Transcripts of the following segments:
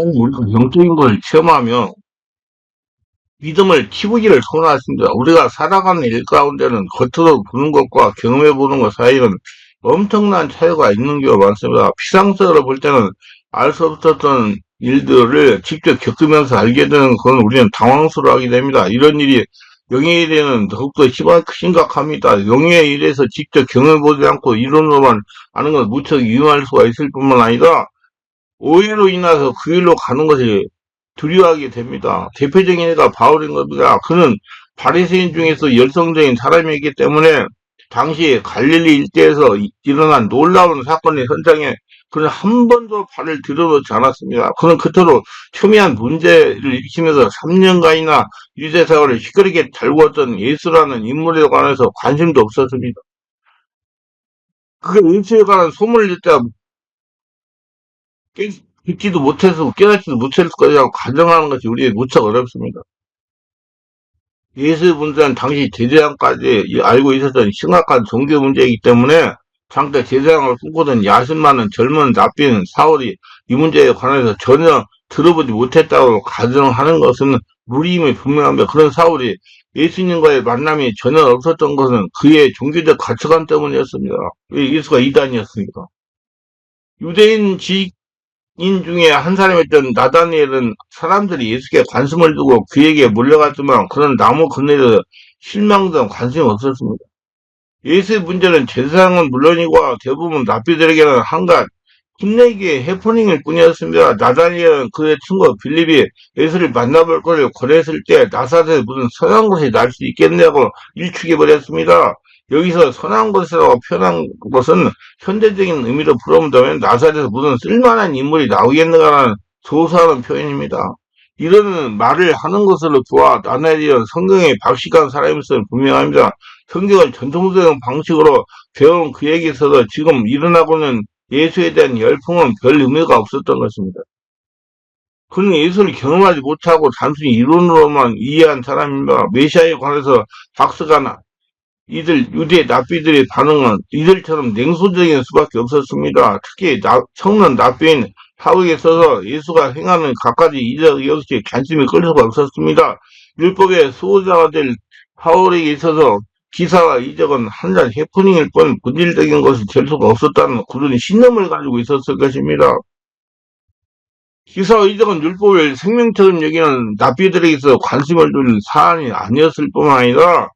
우리가 영적인 걸 체험하며 믿음을 키우기를 소원하십니다. 우리가 살아가는 일 가운데는 겉으로 보는 것과 경험해 보는 것 사이는 엄청난 차이가 있는 경우가 많습니다. 피상적으로 볼 때는 알 수 없었던 일들을 직접 겪으면서 알게 되는 건 우리는 당황스러워하게 됩니다. 이런 일이 영의 일에는 더욱더 심각합니다. 영의 일에서 직접 경험해보지 않고 이론으로만 아는 건 무척 위험할 수가 있을 뿐만 아니라 오해로 인해서 그 일로 가는 것이 두려워하게 됩니다. 대표적인 예가 바울인 겁니다. 그는 바리새인 중에서 열성적인 사람이기 때문에 당시 갈릴리 일대에서 일어난 놀라운 사건의 현장에 그는 한 번도 발을 들여놓지 않았습니다. 그는 그토록 첨예한 문제를 일으키면서 3년간이나 유대사회를 시끄럽게 달구었던 예수라는 인물에 관해서 관심도 없었습니다. 그 예수에 관한 소문을 듣다 듣지도 못해서 깨닫지도 못했을 거라고 가정하는 것이 우리의 무척 어렵습니다. 예수분들은 당시 제사장까지 알고 있었던 심각한 종교 문제이기 때문에 장대 제사장을 꿈꾸던 야심 많은 젊은 납비인 사울이 이 문제에 관해서 전혀 들어보지 못했다고 가정하는 것은 무리임이 분명합니다. 그런 사울이 예수님과의 만남이 전혀 없었던 것은 그의 종교적 가치관 때문이었습니다. 왜 예수가 이단이었습니까? 유대인 인 중에 한 사람이었던 나다니엘은 사람들이 예수께 관심을 두고 그에게 몰려갔지만 그는 나무 그늘에서 실망도 관심이 없었습니다. 예수의 문제는 제사장은 물론이고 대부분 랍비들에게는 한갓 힘내기의 해프닝일 뿐이었습니다. 나다니엘은 그의 친구 빌립이 예수를 만나볼 것을 권했을 때 나사렛에 무슨 선한 것이 날 수 있겠냐고 일축해버렸습니다. 여기서 선한 것이라고 표현한 것은 현대적인 의미로 풀어본다면 나사렛에서 무슨 쓸만한 인물이 나오겠는가라는 조소하는 표현입니다. 이런 말을 하는 것으로 보아 나다니엘은 성경에 박식한 사람일수는 분명합니다. 성경을 전통적인 방식으로 배운 그에게 있어서 지금 일어나고는 예수에 대한 열풍은 별 의미가 없었던 것입니다. 그는 예수를 경험하지 못하고 단순히 이론으로만 이해한 사람입니다. 메시아에 관해서 박스가 이들 유대 납비들의 반응은 이들처럼 냉소적인 수밖에 없었습니다. 특히 청년 납비인 사울에 있어서 예수가 행하는 갖가지 이적 역시 관심이 끌 수가 없었습니다. 율법의 수호자가 될 사울에게 있어서 기사와 이적은 한잔 해프닝일 뿐 본질적인 것이 될 수가 없었다는 굳은 신념을 가지고 있었을 것입니다. 기사와 이적은 율법을 생명처럼 여기는 납비들에게서 관심을 둘 사안이 아니었을 뿐만 아니라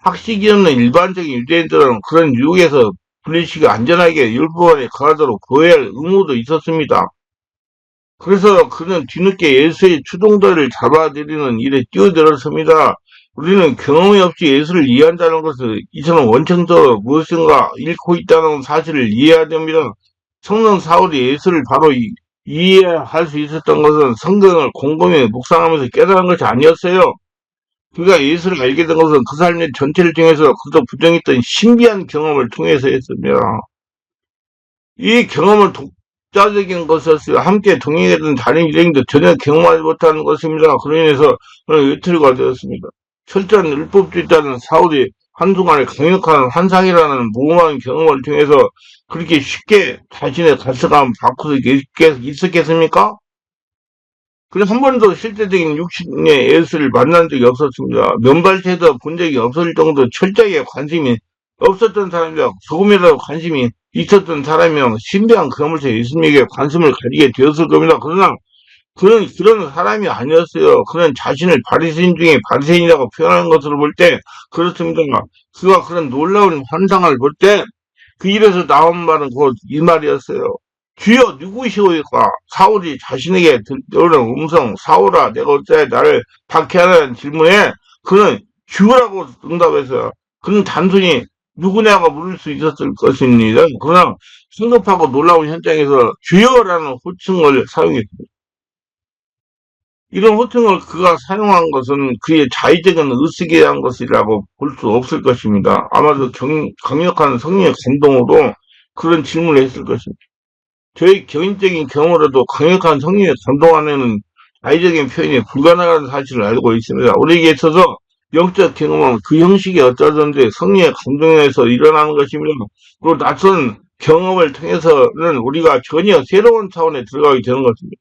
학식이 없는 일반적인 유대인들은 그런 유혹에서 분리시켜 안전하게 율법 안에 거하도록 보호해야 할 의무도 있었습니다. 그래서 그는 뒤늦게 예수의 추종자를 잡아들이는 일에 뛰어들었습니다. 우리는 경험이 없이 예수를 이해한다는 것을 이처럼 원천적으로 무엇인가 잃고 있다는 사실을 이해해야 됩니다. 성령 사울이 예수를 바로 이해할 수 있었던 것은 성경을 곰곰이 묵상하면서 깨달은 것이 아니었어요. 그가 예수를 알게 된 것은 그 삶의 전체를 통해서 그도 부정했던 신비한 경험을 통해서였습니다. 이 경험을 독자적인 것이었어요. 함께 동행했던 다른 일행도 전혀 경험하지 못하는 것입니다. 그로 인해서 그는 유틀가 되었습니다. 철저한 율법주의자는 사울이 한순간에 강력한 환상이라는 모험한 경험을 통해서 그렇게 쉽게 자신의 가치관 바꿀 수 있었겠습니까? 그래서 한 번도 실제적인 육신의 예수를 만난 적이 없었습니다. 면발체도 본 적이 없을 정도 철저하게 관심이 없었던 사람이라 조금이라도 관심이 있었던 사람이면 신비한 그물체 예수님에게 관심을 가지게 되었을 겁니다. 그러나 그는 그런 사람이 아니었어요. 그는 자신을 바리새인 중에 바리새인이라고 표현하는 것으로 볼 때 그렇습니다. 그가 그런 놀라운 환상을 볼 때 그 입에서 나온 말은 곧 이 말이었어요. 주여 누구시오니까? 사울이 자신에게 들려오는 음성, 사울아 내가 어째 나를 박해하는 질문에 그는 주라고 응답했어요. 그는 단순히 누구냐고 물을 수 있었을 것입니다. 그러나 성급하고 놀라운 현장에서 주여라는 호칭을 사용했습니다. 이런 호칭을 그가 사용한 것은 그의 자의적인 의식에 의한 것이라고 볼 수 없을 것입니다. 아마도 강력한 성령의 감동으로 그런 질문을 했을 것입니다. 저희 개인적인 경험으로도 강력한 성령의 감동 안에는 자의적인 표현이 불가능한 사실을 알고 있습니다. 우리에게 있어서 영적 경험은 그 형식이 어쩌든지 성령의 감동에서 일어나는 것입니다. 그리고 낯선 경험을 통해서는 우리가 전혀 새로운 차원에 들어가게 되는 것입니다.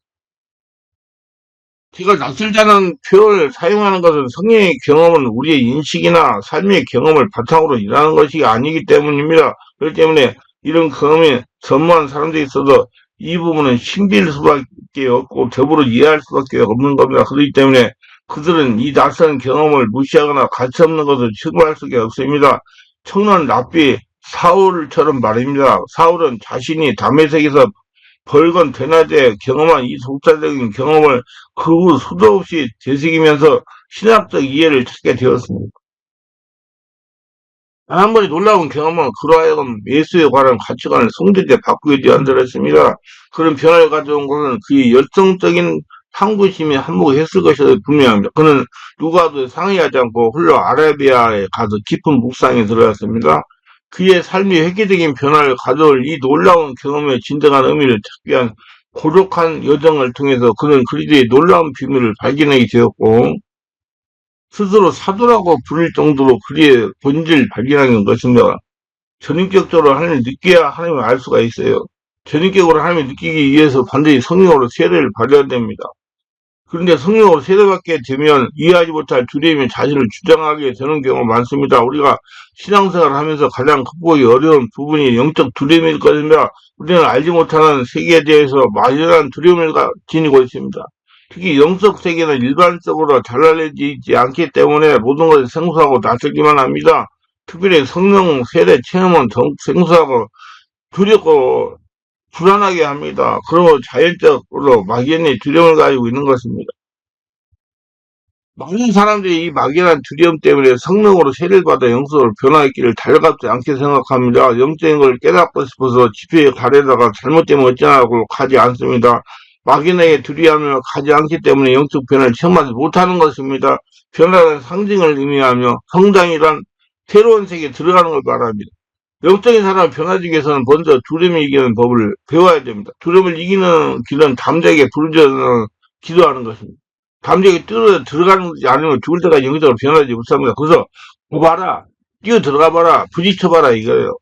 제가 낯설다는 표현을 사용하는 것은 성령의 경험은 우리의 인식이나 삶의 경험을 바탕으로 일하는 것이 아니기 때문입니다. 그렇기 때문에 이런 경험이 전무한 사람들이 있어도 이 부분은 신비일 수밖에 없고 더불어 이해할 수밖에 없는 겁니다. 그렇기 때문에 그들은 이 낯선 경험을 무시하거나 가치없는 것을 취급할 수가 없습니다. 청년 랍비 사울처럼 말입니다. 사울은 자신이 다메섹에서 벌건 대낮에 경험한 이 독자적인 경험을 그 후 수도 없이 되새기면서 신학적 이해를 찾게 되었습니다. 단 한 번의 놀라운 경험은 그로 하여금 예수에 관한 가치관을 성적에 바꾸게 되었습니다. 그런 변화를 가져온 것은 그의 열정적인 탐구심에 한몫했을 것이 분명합니다. 그는 누구와도 상의하지 않고 홀로 아라비아에 가서 깊은 묵상에 들어갔습니다. 그의 삶이 획기적인 변화를 가져올 이 놀라운 경험의 진정한 의미를 찾기 위한 고독한 여정을 통해서 그는 그리스도의 놀라운 비밀을 발견하게 되었고 스스로 사도라고 부를 정도로 그의 본질을 발견하는 것입니다. 전인격적으로 하나님을 느껴야 하나님을 알 수가 있어요. 전인격으로 하나님을 느끼기 위해서 반드시 성령으로 세례를 받아야 됩니다. 그런데 성령으로 세례받게 되면 이해하지 못할 두려움이 자신을 주장하게 되는 경우가 많습니다. 우리가 신앙생활을 하면서 가장 극복하기 어려운 부분이 영적 두려움일 것입니다. 우리는 알지 못하는 세계에 대해서 막연한 두려움을 지니고 있습니다. 특히 영적 세계는 일반적으로 잘 알려지지 않기 때문에 모든 것이 생소하고 낯설기만 합니다. 특별히 성령 세례 체험은 더욱 생소하고 두렵고 불안하게 합니다. 그러고 자연적으로 막연히 두려움을 가지고 있는 것입니다. 많은 사람들이 이 막연한 두려움 때문에 성령으로 세례를 받아 영적으로 변화했기를 달갑지 않게 생각합니다. 영적인 걸 깨닫고 싶어서 집회에 가려다가 잘못되면 어쩌냐고 가지 않습니다. 막연하게 두려워하며 가지 않기 때문에 영적 변화를 체험하지 못하는 것입니다. 변화는 상징을 의미하며 성장이란 새로운 세계에 들어가는 걸 말합니다. 영적인 사람을 변화하기 위해서는 먼저 두려움을 이기는 법을 배워야 됩니다. 두려움을 이기는 길은 담대하게 부르짖어 기도하는 것입니다. 담대하게 들어가는 것이 아니면 죽을 때까지 영적으로 변하지 못합니다. 그래서 봐라, 뛰어 들어가 봐라, 부딪혀 봐라 이거예요.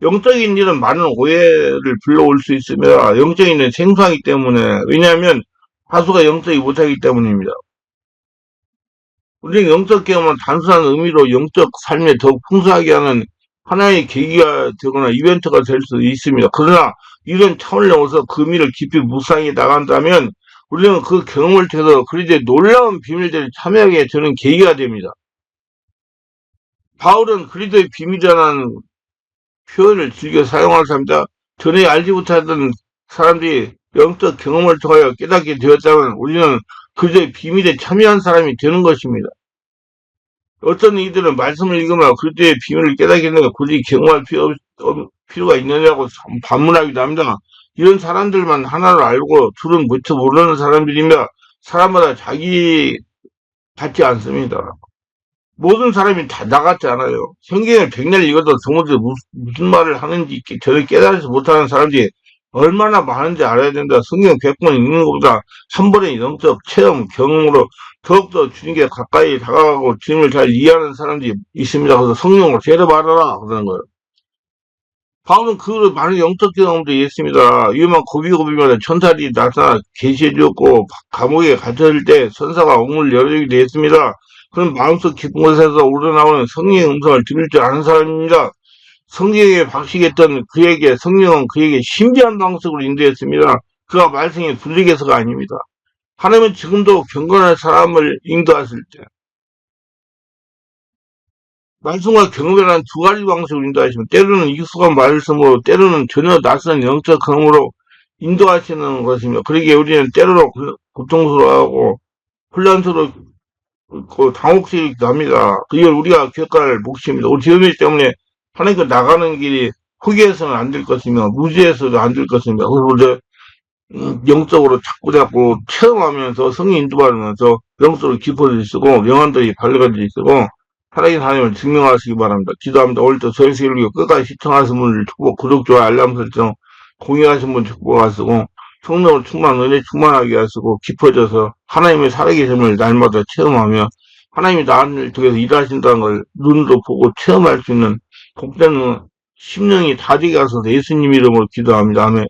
영적인 일은 많은 오해를 불러올 수 있으며 영적인 일은 생소하기 때문에 왜냐하면 다수가 영적이 못하기 때문입니다. 우리는 영적 경험은 단순한 의미로 영적 삶에 더욱 풍성하게 하는 하나의 계기가 되거나 이벤트가 될 수 있습니다. 그러나 이런 차원을 넘어서 그 의미를 깊이 묵상해 나간다면 우리는 그 경험을 통해서 그리스도의 놀라운 비밀들을 참여하게 되는 계기가 됩니다. 바울은 그리스도의 비밀이라는 표현을 즐겨 사용하는 사람이다. 전에 알지 못하던 사람들이 영적 경험을 통하여 깨닫게 되었다면 우리는 그리스도의 비밀에 참여한 사람이 되는 것입니다. 어떤 이들은 말씀을 읽으며 그리스도의 비밀을 깨닫겠는가 굳이 경험할 필요가 있느냐고 반문하기도 합니다. 이런 사람들만 하나를 알고 둘은 무척 모르는 사람들이며 사람마다 자기 같지 않습니다. 모든 사람이 다 나같지 않아요. 성경을 백날 읽어도 도무지 무슨 말을 하는지 저를 깨달지 못하는 사람들이 얼마나 많은지 알아야 된다. 성경 100번 읽는 것보다 한 번의 영적 체험, 경험으로 더욱더 주님께 가까이 다가가고 주님을 잘 이해하는 사람들이 있습니다. 그래서 성령으로 세례받아라 그러는 거예요. 바울은 그 많은 영적 경험도 있습니다. 위험한 고비고비마다 천사들이 나타나 계시해 주었고 감옥에 갇혔을 때 천사가 옥문을 열어주기도 했습니다. 그런 마음속 깊은 곳에서 우러나오는 성령의 음성을 들을 줄 아는 사람입니다. 성령에 박식했던 그에게 성령은 그에게 신비한 방식으로 인도했습니다. 그가 말씀이 분리해서가 아닙니다. 하나님은 지금도 경건한 사람을 인도하실 때 말씀과 경험이라는 두 가지 방식으로 인도하시면 때로는 익숙한 말씀으로 때로는 전혀 낯선 영적 경험으로 인도하시는 것입니다. 그러기에 우리는 때로는 고통스러워하고 혼란스럽고 당혹스럽기도 합니다. 이걸 우리가 겪어야 할 몫입니다. 우리 지음이 때문에 하나님께 나가는 길이 포기해서는 안 될 것이며 무지해서도 안 될 것입니다. 그래서 우리 영적으로 자꾸 체험하면서 성령 인도받으면서 영적으로 깊어질 수 있고 영혼들이 밝아질 수 있고 살아계신 하나님을 증명하시기 바랍니다. 기도합니다. 오늘도 저희 세계를 끝까지 시청하신 분들 축복, 구독, 좋아요, 알람 설정, 공유하신 분 축복하시고 성령으로 은혜 충만하게 하시고 깊어져서 하나님의 살아계심을 날마다 체험하며 하나님이 나를 통해서 일하신다는 걸 눈으로 보고 체험할 수 있는 복된 심령이 다 되게 하소서 예수님 이름으로 기도합니다. 아멘.